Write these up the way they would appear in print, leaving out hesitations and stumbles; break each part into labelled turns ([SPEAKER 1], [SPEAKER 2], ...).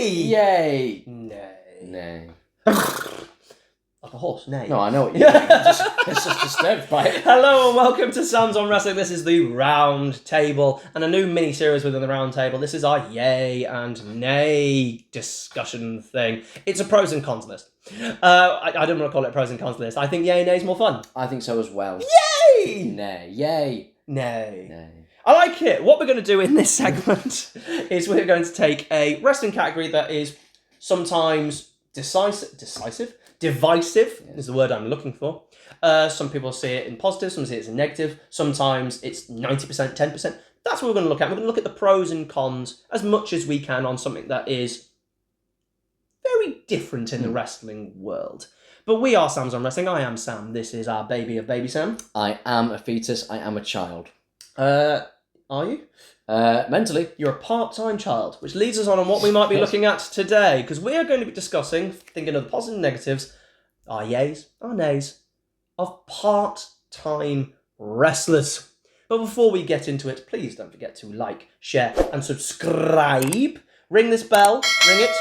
[SPEAKER 1] Yay!
[SPEAKER 2] Nay.
[SPEAKER 1] Like a horse, nay.
[SPEAKER 2] No, I know what you're doing. It's just disturbed by it.
[SPEAKER 1] Hello and welcome to Sam's on Wrestling. This is the Round Table and a new mini-series within the Round Table. This is our yay and nay discussion thing. It's a pros and cons list. I don't want to call it a pros and cons list. I think yay and nay is more fun.
[SPEAKER 2] I think so as well.
[SPEAKER 1] Yay!
[SPEAKER 2] Nay. Yay.
[SPEAKER 1] Nay.
[SPEAKER 2] Nay.
[SPEAKER 1] I like it. What we're going to do in this segment is we're going to take a wrestling category that is sometimes divisive is the word I'm looking for. Some people see it in positive, some see it in negative. Sometimes it's 90%, 10%. That's what we're going to look at. We're going to look at the pros and cons as much as we can on something that is very different in the wrestling world. But we are Sam's on Wrestling. I am Sam. This is our baby of Baby Sam.
[SPEAKER 2] I am a fetus. I am a child.
[SPEAKER 1] Are you?
[SPEAKER 2] Mentally.
[SPEAKER 1] You're a part-time child, which leads us on what we might be looking at today, because we are going to be discussing, thinking of the positives and negatives, our yays, our nays, of part-time wrestlers. But before we get into it, please don't forget to like, share, and subscribe. Ring this bell. Ring it.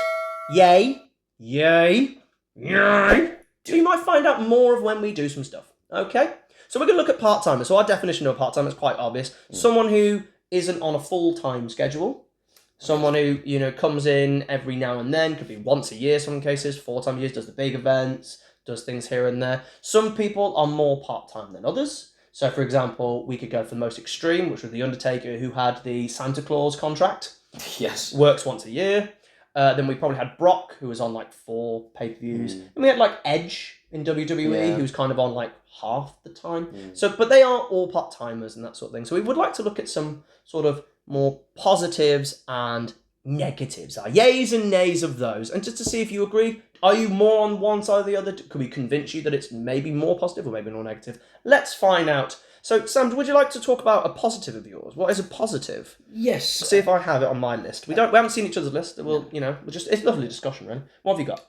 [SPEAKER 1] Yay. Yay. Yay. You might find out more of when we do some stuff. Okay? So we're going to look at part-timers. So our definition of part-time is quite obvious. Someone who isn't on a full-time schedule. Someone who, comes in every now and then, could be once a year, some cases, 4 times a year, does the big events, does things here and there. Some people are more part-time than others. So, for example, we could go for the most extreme, which was The Undertaker, who had the Santa Claus contract.
[SPEAKER 2] Yes.
[SPEAKER 1] Works once a year. Then we probably had Brock, who was on 4 pay-per-views. And we had Edge in WWE, who's kind of on half the time. So, but they are all part-timers and that sort of thing. So we would like to look at some sort of more positives and negatives, our yays and nays of those, and just to see if you agree. Are you more on one side or the other? Could we convince you that it's maybe more positive or maybe more negative? Let's find out. So, Sam, would you like to talk about a positive of yours? What is a positive?
[SPEAKER 2] Yes.
[SPEAKER 1] See if I have it on my list. We haven't seen each other's list. It's lovely discussion, really. What have you got?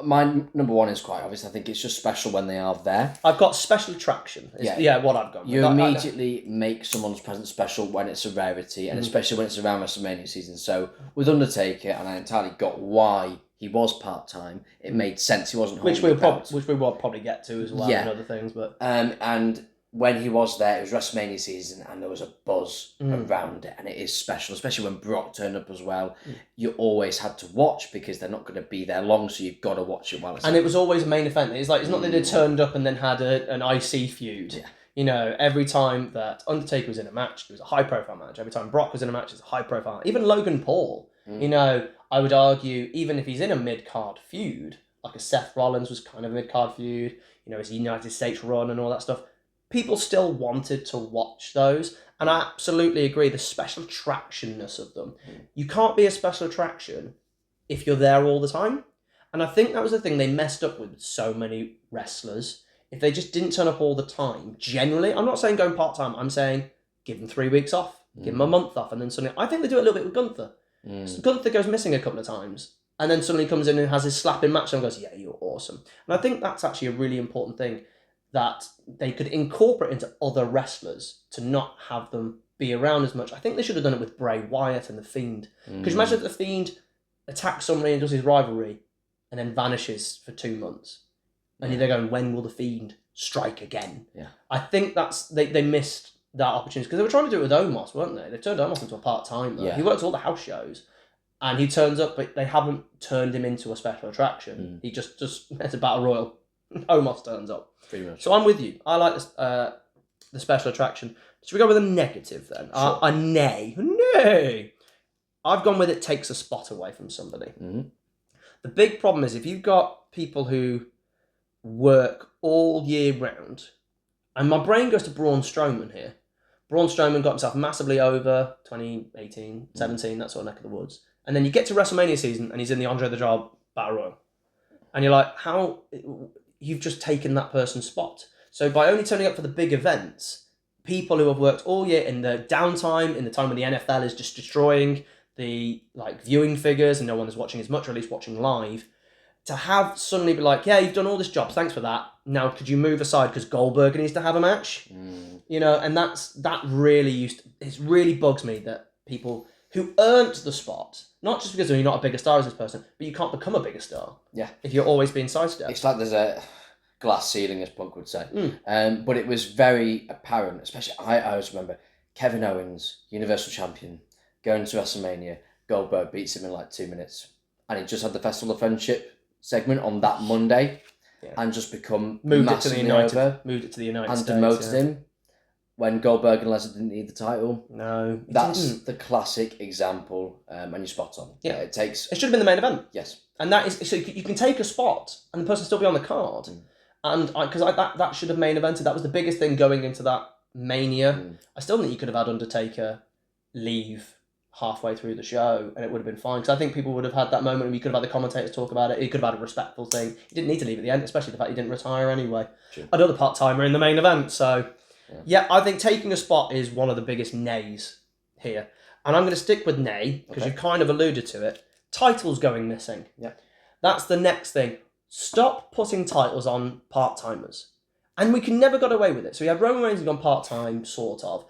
[SPEAKER 2] My number one is quite obvious. I think it's just special when they are there.
[SPEAKER 1] I've got special attraction. What I've got.
[SPEAKER 2] You immediately make someone's presence special when it's a rarity, and especially when it's around WrestleMania season. So with Undertaker, and I entirely got why he was part-time, it made sense. He wasn't
[SPEAKER 1] which we will probably get to as well and other things, but
[SPEAKER 2] and when he was there, it was WrestleMania season, and there was a buzz around it, and it is special, especially when Brock turned up as well. You always had to watch because they're not going to be there long, so you've got to watch it while it's.
[SPEAKER 1] And it was always a main event. It's not that they turned up and then had an IC feud. Yeah. Every time that Undertaker was in a match, it was a high-profile match. Every time Brock was in a match, it's a high-profile. Even Logan Paul, I would argue, even if he's in a mid-card feud, like a Seth Rollins was kind of a mid-card feud, his United States run and all that stuff, people still wanted to watch those. And I absolutely agree, the special attractionness of them. You can't be a special attraction if you're there all the time. And I think that was the thing they messed up with so many wrestlers. If they just didn't turn up all the time, generally, I'm not saying going part-time, I'm saying give them 3 weeks off, give them a month off, and then suddenly, I think they do it a little bit with Gunther. So Gunther goes missing a couple of times, and then suddenly comes in and has his slapping match and goes, yeah, you're awesome. And I think that's actually a really important thing that they could incorporate into other wrestlers to not have them be around as much. I think they should have done it with Bray Wyatt and The Fiend. Because imagine if The Fiend attacks somebody and does his rivalry and then vanishes for 2 months. And they're going, when will The Fiend strike again? Yeah. I think they missed that opportunity because they were trying to do it with Omos, weren't they? They turned Omos into a part-timer. Yeah. He works all the house shows and he turns up, but they haven't turned him into a special attraction. He just it's a battle royal. Omos turns up.
[SPEAKER 2] Pretty much.
[SPEAKER 1] So I'm with you. I like this, the special attraction. Should we go with a negative then?
[SPEAKER 2] Sure.
[SPEAKER 1] A nay. Nay. I've gone with it takes a spot away from somebody. The big problem is if you've got people who work all year round, and my brain goes to Braun Strowman here. Braun Strowman got himself massively over 2018, 17, that sort of neck of the woods. And then you get to WrestleMania season and he's in the Andre the Giant Battle Royal. And you're like, how? You've just taken that person's spot. So by only turning up for the big events, people who have worked all year in the downtime, in the time when the NFL is just destroying the viewing figures and no one is watching as much, or at least watching live, to have suddenly be like, yeah, you've done all this job, thanks for that. Now, could you move aside because Goldberg needs to have a match? And that really it really bugs me that people who earned the spot, not just because you're not a bigger star as this person, but you can't become a bigger star.
[SPEAKER 2] Yeah.
[SPEAKER 1] If you're always being sidestepped.
[SPEAKER 2] It's like there's a glass ceiling, as Punk would say. But it was very apparent, especially I always remember Kevin Owens, Universal Champion, going to WrestleMania, Goldberg beats him in like 2 minutes. And he just had the Festival of Friendship segment on that Monday and just
[SPEAKER 1] moved it to the United States.
[SPEAKER 2] And demoted him when Goldberg and Lesnar didn't need the title.
[SPEAKER 1] No,
[SPEAKER 2] that's the classic example, and you're spot on.
[SPEAKER 1] Yeah,
[SPEAKER 2] it takes.
[SPEAKER 1] It should have been the main event.
[SPEAKER 2] Yes,
[SPEAKER 1] and that is so you can take a spot and the person still be on the card, and because that should have main evented. That was the biggest thing going into that Mania. I still think you could have had Undertaker leave halfway through the show and it would have been fine, because I think people would have had that moment and you could have had the commentators talk about it. You could have had a respectful thing. You didn't need to leave at the end, especially the fact he didn't retire anyway.
[SPEAKER 2] True.
[SPEAKER 1] Another part-timer in the main event. So yeah, I think taking a spot is one of the biggest nays here, and I'm going to stick with nay because you kind of alluded to it. Titles going missing.
[SPEAKER 2] Yeah,
[SPEAKER 1] that's the next thing. Stop putting titles on part-timers, and we can never got away with it. So we had Roman Reigns who gone part-time sort of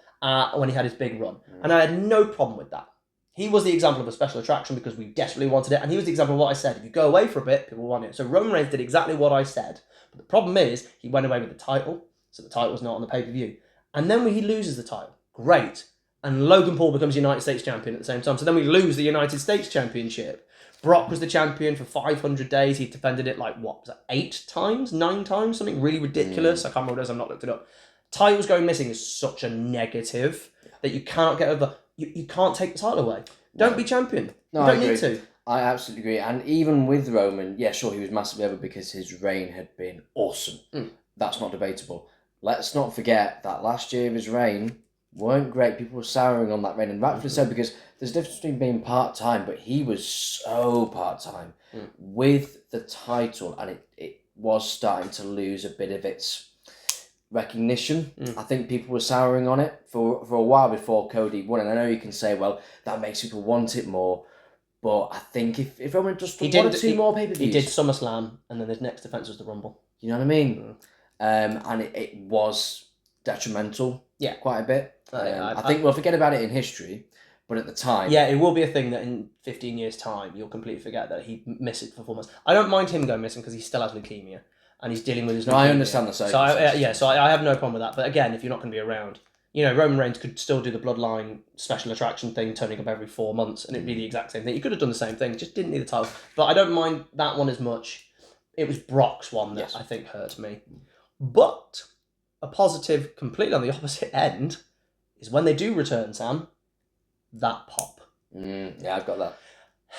[SPEAKER 1] when he had his big run, and I had no problem with that. He was the example of a special attraction because we desperately wanted it, and he was the example of what I said. If you go away for a bit, people want it. So Roman Reigns did exactly what I said. But the problem is, he went away with the title, so the title was not on the pay-per-view. And then when he loses the title, great. And Logan Paul becomes United States champion at the same time. So then we lose the United States Championship. Brock was the champion for 500 days. He defended it like, what, was that 8 times? 9 times? Something really ridiculous. I can't remember what it is. I've not looked it up. Titles going missing is such a negative that you can't get over. You can't take the title away. Don't be champion.
[SPEAKER 2] No,
[SPEAKER 1] you don't need to.
[SPEAKER 2] I absolutely agree. And even with Roman, yeah, sure, he was massively over because his reign had been awesome. That's not debatable. Let's not forget that last year of his reign weren't great. People were souring on that reign, and rightfully so, because there's a difference between being part-time, but he was so part-time with the title, and it was starting to lose a bit of its recognition. I think people were souring on it for a while before Cody won, and I know you can say, well, that makes people want it more, but I think if Roman just one or two more pay-per-views...
[SPEAKER 1] He did SummerSlam, and then his next defence was the Rumble.
[SPEAKER 2] You know what I mean? And it was detrimental quite a bit. I think we'll forget about it in history, but at the time...
[SPEAKER 1] Yeah, it will be a thing that in 15 years' time, you'll completely forget that he missed it for 4 months. I don't mind him going missing because he still has leukemia. And he's dealing with his...
[SPEAKER 2] No, I understand the circumstances.
[SPEAKER 1] So I have no problem with that. But again, if you're not going to be around, Roman Reigns could still do the Bloodline special attraction thing, turning up every 4 months, and it'd be the exact same thing. He could have done the same thing, just didn't need the title. But I don't mind that one as much. It was Brock's one that I think hurt me. But a positive, completely on the opposite end, is when they do return, Sam, that pop.
[SPEAKER 2] Yeah, I've got that.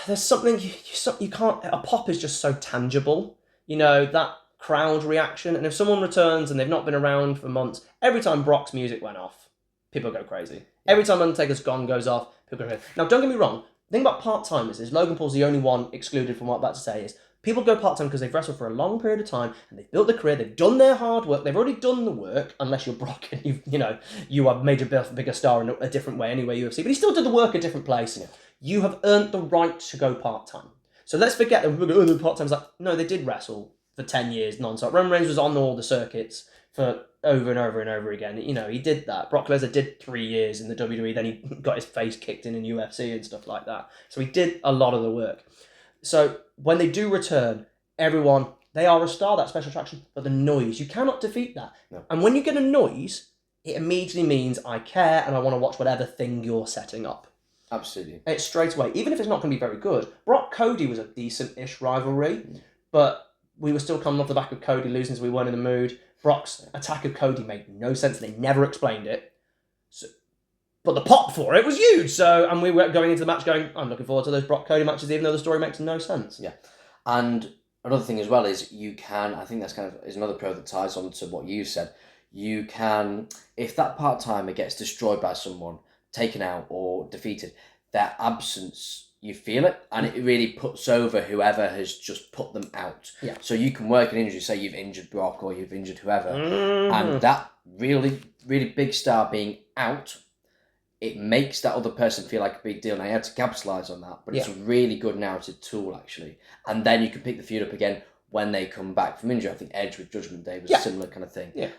[SPEAKER 1] There's something you can't... A pop is just so tangible. That crowd reaction, and if someone returns and they've not been around for months, every time Brock's music went off, people go crazy. Every time Undertaker's gong goes off, people go crazy. Now, don't get me wrong, the thing about part-timers is Logan Paul's the only one excluded from what I'm about to say is people go part-time because they've wrestled for a long period of time and they've built their career, they've done their hard work, they've already done the work, unless you're Brock and you have made a bigger star in a different way anyway, UFC, but he still did the work a different place. You have earned the right to go part-time. So let's forget that we're going, part-time's like, no, they did wrestle for 10 years non-stop. Roman Reigns was on all the circuits for over and over and over again. He did that. Brock Lesnar did 3 years in the WWE, then he got his face kicked in UFC and stuff like that. So he did a lot of the work. So when they do return, everyone, they are a star, that special attraction, but the noise, you cannot defeat that. No. And when you get a noise, it immediately means I care and I want to watch whatever thing you're setting up.
[SPEAKER 2] Absolutely.
[SPEAKER 1] It's straight away, even if it's not going to be very good. Brock-Cody was a decent-ish rivalry, but we were still coming off the back of Cody losing, so we weren't in the mood. Brock's attack of Cody made no sense. They never explained it. But the pop for it was huge. And we were going into the match going, I'm looking forward to those Brock-Cody matches, even though the story makes no sense.
[SPEAKER 2] Yeah. And another thing as well is I think that's is another pro that ties on to what you said. You can, if that part-timer gets destroyed by someone, taken out or defeated, their absence... You feel it, and it really puts over whoever has just put them out.
[SPEAKER 1] Yeah.
[SPEAKER 2] So you can work an injury, say you've injured Brock or you've injured whoever, and that really, really big star being out, it makes that other person feel like a big deal. And I had to capitalise on that, but it's a really good narrative tool, actually. And then you can pick the feud up again when they come back from injury. I think Edge with Judgment Day was
[SPEAKER 1] Yeah.
[SPEAKER 2] a similar kind of thing.
[SPEAKER 1] Yeah.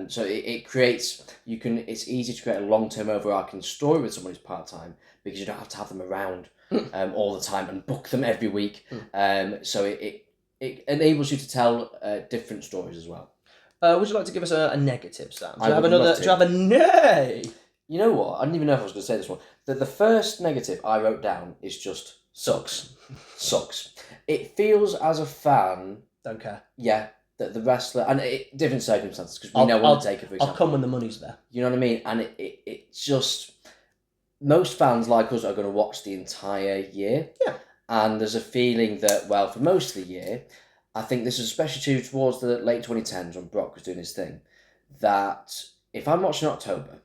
[SPEAKER 2] So it creates, it's easy to create a long-term overarching story with someone who's part-time because you don't have to have them around all the time and book them every week. So it enables you to tell different stories as well.
[SPEAKER 1] Would you like to give us a negative, Sam? Do
[SPEAKER 2] I
[SPEAKER 1] you have
[SPEAKER 2] would
[SPEAKER 1] another?
[SPEAKER 2] love
[SPEAKER 1] Do
[SPEAKER 2] to.
[SPEAKER 1] you have a nay?
[SPEAKER 2] You know what? I didn't even know if I was going to say this one. The first negative I wrote down is just sucks. Sucks. It feels as a fan...
[SPEAKER 1] Don't care.
[SPEAKER 2] Yeah, that the wrestler... And different circumstances, because we know Undertaker, for example.
[SPEAKER 1] I'll come when the money's there.
[SPEAKER 2] You know what I mean? And it just... Most fans like us are going to watch the entire year.
[SPEAKER 1] Yeah.
[SPEAKER 2] And there's a feeling that, well, for most of the year, I think this is especially true towards the late 2010s when Brock was doing his thing, that if I'm watching October,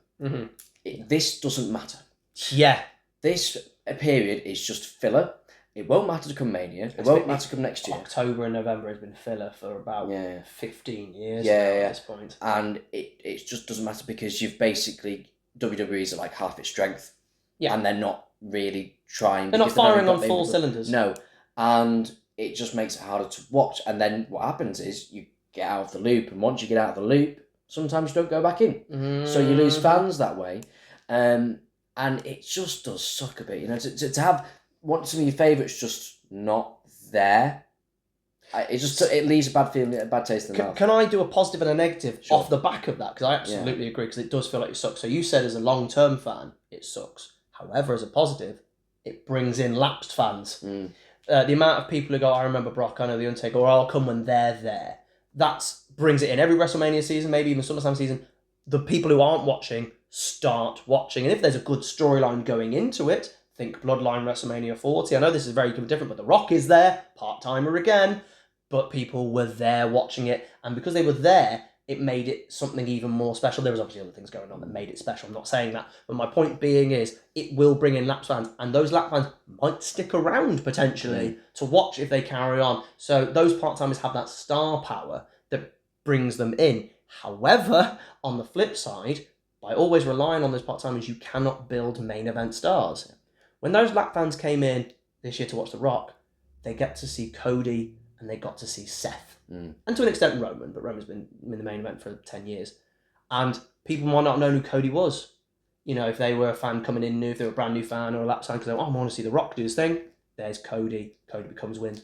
[SPEAKER 2] this doesn't matter.
[SPEAKER 1] Yeah.
[SPEAKER 2] This period is just filler. It won't matter to come Mania. It won't matter to come next year.
[SPEAKER 1] October and November has been filler for about 15 years at this point.
[SPEAKER 2] And it just doesn't matter because you've basically... WWE's at like half its strength. Yeah. And they're not really trying.
[SPEAKER 1] They're not firing on full cylinders.
[SPEAKER 2] No. And it just makes it harder to watch. And then what happens is you get out of the loop. And once you get out of the loop, sometimes you don't go back in. So you lose fans that way. And it just does suck a bit. You know, to have some of your favourites just not there. It leaves a bad feeling, a bad taste in the mouth.
[SPEAKER 1] Can I do a positive and a negative off the back of that? Because I absolutely agree, because it does feel like it sucks. So you said as a long-term fan, it sucks. However, as a positive, it brings in lapsed fans. The amount of people who go, I remember Brock, I know The Undertaker, or I'll come when they're there. That brings it in. Every WrestleMania season, maybe even SummerSlam season, the people who aren't watching start watching. And if there's a good storyline going into it, think Bloodline WrestleMania 40. I know this is very different, but The Rock is there, part-timer again. But people were there watching it, and because they were there, it made it something even more special. There was obviously other things going on that made it special. I'm not saying that, but my point being is it will bring in lapsed fans, and those lapsed fans might stick around potentially to watch if they carry on. So those part-timers have that star power that brings them in. However, on the flip side, by always relying on those part-timers, you cannot build main event stars. When those lapsed fans came in this year to watch The Rock, they get to see Cody and they got to see Seth. And to an extent Roman, but Roman's been in the main event for 10 years. And people might not have known who Cody was. You know, if they were a fan coming in new, if they were a brand new fan or a lapsed fan, because they I want to see The Rock do his thing, there's Cody. Cody becomes wins.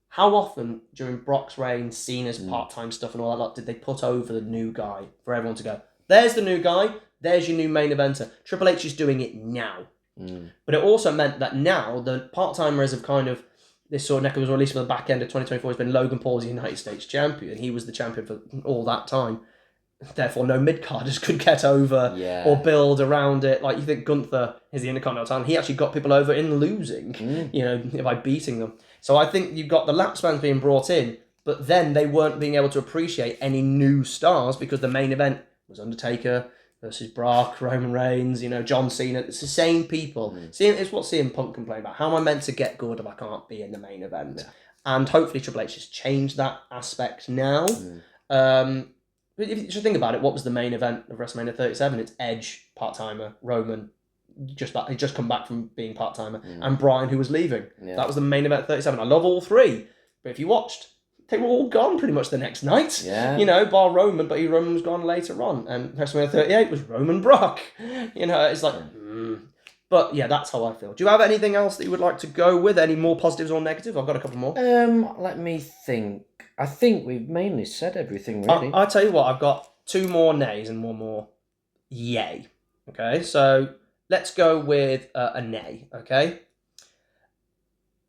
[SPEAKER 1] How often during Brock's reign, Cena's part-time stuff and all that lot, did they put over the new guy for everyone to go, there's the new guy, there's your new main eventer. Triple H is doing it now. But it also meant that now the part-timers have kind of, this sort of neck was released for the back end of 2024 has been Logan Paul as the United States champion. He was the champion for all that time. Therefore, no mid-carders could get over or build around it. Like, you think Gunther is the Intercontinental title. He actually got people over in losing, you know, by beating them. So I think you've got the lapsed fans being brought in, but then they weren't being able to appreciate any new stars because the main event was Undertaker versus Brock, Roman Reigns, you know, John Cena. It's the same people. It's what CM Punk complained about. How am I meant to get good if I can't be in the main event? And hopefully Triple H has changed that aspect now. But if you should think about it, what was the main event of WrestleMania 37? It's Edge, part-timer, Roman, he'd just come back from being part-timer, and Bryan, who was leaving. That was the main event 37. I love all three. But if you watched, they were all gone pretty much the next night. You know, bar Roman, but Roman was gone later on. And WrestleMania 38 was Roman Brock. You know, it's like... But yeah, that's how I feel. Do you have anything else that you would like to go with? Any more positives or negatives? I've got a couple more.
[SPEAKER 2] Let me think. I think we've mainly said everything, really.
[SPEAKER 1] I'll tell you what, I've got two more nays and one more yay. Okay, so let's go with a nay, okay?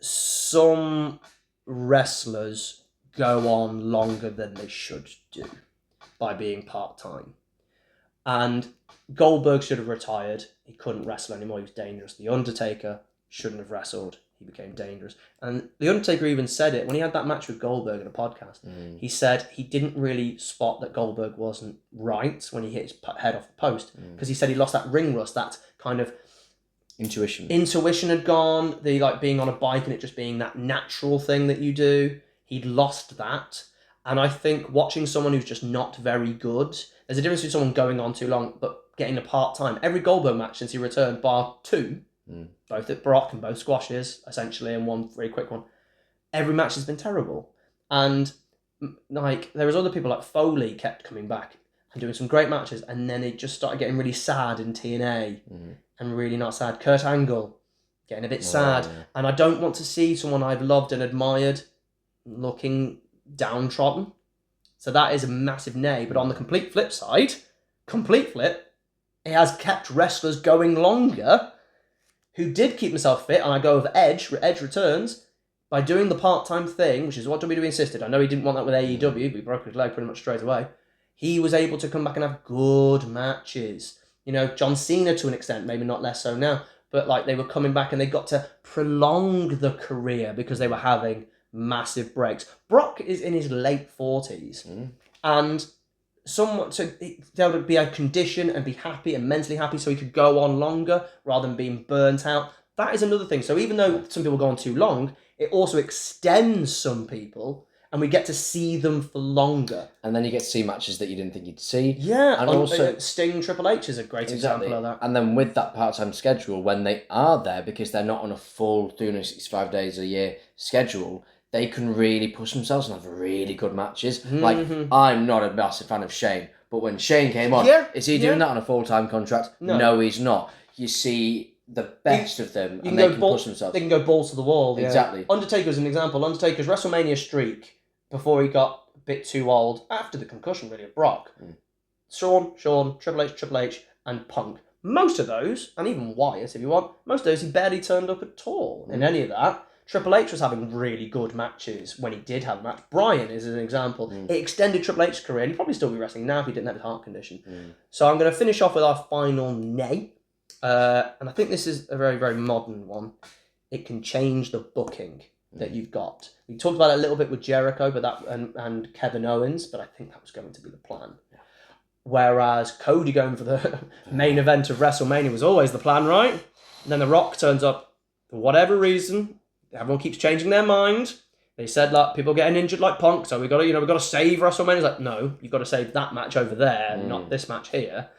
[SPEAKER 1] Some wrestlers go on longer than they should do by being part-time. And Goldberg should have retired. He couldn't wrestle anymore. He was dangerous. The Undertaker shouldn't have wrestled. He became dangerous. And The Undertaker even said it when he had that match with Goldberg in a podcast. He said he didn't really spot that Goldberg wasn't right when he hit his head off the post. Because he said he lost that ring rust, that kind of... Intuition had gone. The being on a bike and it just being that natural thing that you do. He'd lost that. And I think watching someone who's just not very good... There's a difference between someone going on too long, but getting a part-time. Every Goldberg match since he returned, bar two, both at Brock and both squashes, essentially, and one very quick one, every match has been terrible. And like there was other people like Foley kept coming back and doing some great matches, and then it just started getting really sad in TNA and really not sad. Kurt Angle getting a bit sad, and I don't want to see someone I've loved and admired looking downtrodden. So that is a massive nay. But on the complete flip, it has kept wrestlers going longer who did keep themselves fit, and I go with Edge returns, by doing the part-time thing, which is what WWE insisted. I know he didn't want that with AEW, but he broke his leg pretty much straight away. He was able to come back and have good matches. You know, John Cena to an extent, maybe not less so now, but like they were coming back and they got to prolong the career because they were having massive breaks. Brock is in his late 40s, and somewhat so there would be a condition and be happy and mentally happy so he could go on longer rather than being burnt out. That is another thing. So even though some people go on too long, it also extends some people and we get to see them for longer. And
[SPEAKER 2] then you get to see matches that you didn't think you'd see.
[SPEAKER 1] Yeah, and also Sting Triple H is a great example of that.
[SPEAKER 2] And then with that part-time schedule, when they are there, because they're not on a full 365 days a year schedule, they can really push themselves and have really good matches. Like, I'm not a massive fan of Shane, but when Shane came on, is he doing that on a full-time contract? No, he's not. You see the best of them, and they can push themselves.
[SPEAKER 1] They can go balls to the wall.
[SPEAKER 2] Exactly.
[SPEAKER 1] Undertaker's an example. Undertaker's WrestleMania streak, before he got a bit too old, after the concussion, really, of Brock. Shawn, Triple H, and Punk. Most of those, and even Wyatt, if you want, most of those, he barely turned up at all in any of that. Triple H was having really good matches when he did have a match. Bryan is an example. It extended Triple H's career, and he'd probably still be wrestling now if he didn't have his heart condition. So I'm going to finish off with our final nay. And I think this is a very, very modern one. It can change the booking that you've got. We talked about it a little bit with Jericho, but that and Kevin Owens, but I think that was going to be the plan. Whereas Cody going for the main event of WrestleMania was always the plan, right? And then The Rock turns up for whatever reason. Everyone keeps changing their mind. They said like people getting injured like Punk, so we got to save WrestleMania. It's like no, you've got to save that match over there, not this match here.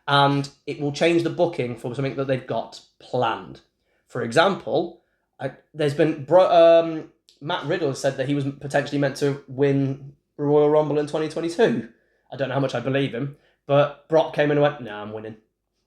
[SPEAKER 1] And it will change the booking for something that they've got planned. For example, there's been Matt Riddle said that he was potentially meant to win the Royal Rumble in 2022. I don't know how much I believe him, but Brock came in and went, "Nah, I'm winning."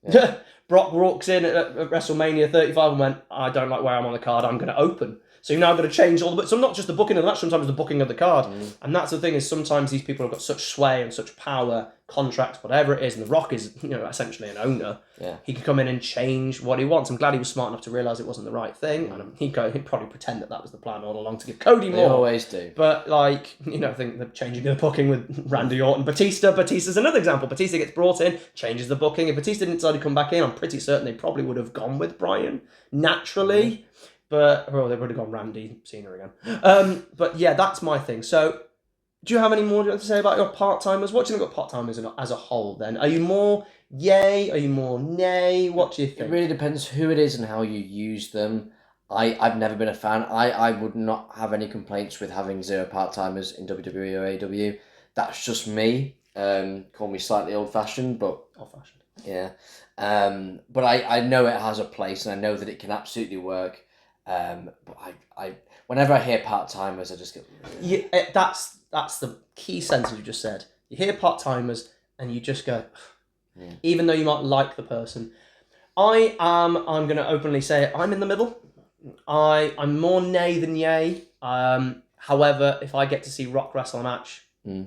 [SPEAKER 1] Yeah. Brock walks in at WrestleMania 35 and went, "I don't like where I'm on the card. I'm going to open." So you've now got to change all the bit. So not just the booking of the match, sometimes the booking of the card. And that's the thing is sometimes these people have got such sway and such power, contracts, whatever it is. And The Rock is, essentially an owner. Yeah. He can come in and change what he wants. I'm glad he was smart enough to realise it wasn't the right thing. And he'd probably pretend that was the plan all along to give Cody more.
[SPEAKER 2] They always do.
[SPEAKER 1] But I think the changing of the booking with Randy Orton, Batista's another example. Batista gets brought in, changes the booking. If Batista didn't decide to come back in, I'm pretty certain they probably would have gone with Bryan naturally. But they would have gone Randy Cena again. But yeah, that's my thing. So, do you have any more to say about your part-timers? What do you think about part-timers as a whole then? Are you more yay? Are you more nay? What do you think?
[SPEAKER 2] It really depends who it is and how you use them. I've never been a fan. I would not have any complaints with having 0 part-timers in WWE or AEW. That's just me. Call me slightly old-fashioned, but...
[SPEAKER 1] Old-fashioned.
[SPEAKER 2] Yeah. But I know it has a place and I know that it can absolutely work. But I whenever I hear part-timers, I just go...
[SPEAKER 1] Yeah, that's the key sentence you just said. You hear part-timers and you just go... Even though you might like the person. I'm going to openly say it, I'm in the middle. I'm more nay than yay. However, if I get to see Rock wrestle a match,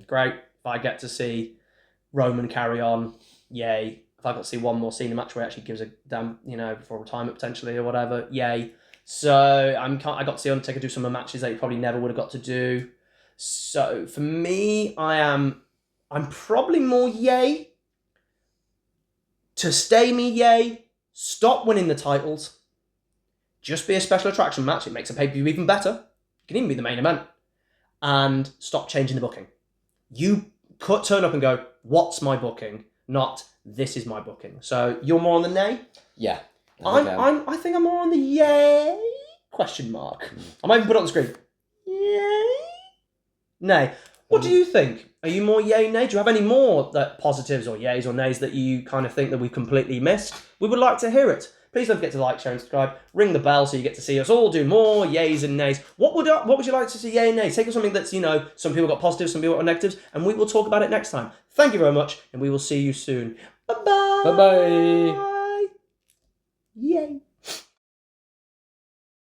[SPEAKER 1] great. If I get to see Roman carry on, yay. If I got to see one more Cena match where he actually gives a damn, before retirement potentially or whatever, yay. So I got to see Undertaker do some of the matches that he probably never would have got to do. So for me, I'm probably more yay. To stay me, yay. Stop winning the titles. Just be a special attraction match. It makes a pay-per-view even better. It can even be the main event. And stop changing the booking. You turn up and go, what's my booking? Not, this is my booking. So you're more on the nay?
[SPEAKER 2] Yeah.
[SPEAKER 1] I think I'm more on the yay question mark. I might even put it on the screen. Yay? Nay. What do you think? Are you more yay, nay? Do you have any more positives or yays or nays that you kind of think that we've completely missed? We would like to hear it. Please don't forget to like, share, and subscribe. Ring the bell so you get to see us all do more yays and nays. What would you like to see yay and nays? Take us something that's, some people got positives, some people got negatives, and we will talk about it next time. Thank you very much, and we will see you soon. Bye-bye.
[SPEAKER 2] Bye-bye.
[SPEAKER 1] Yay.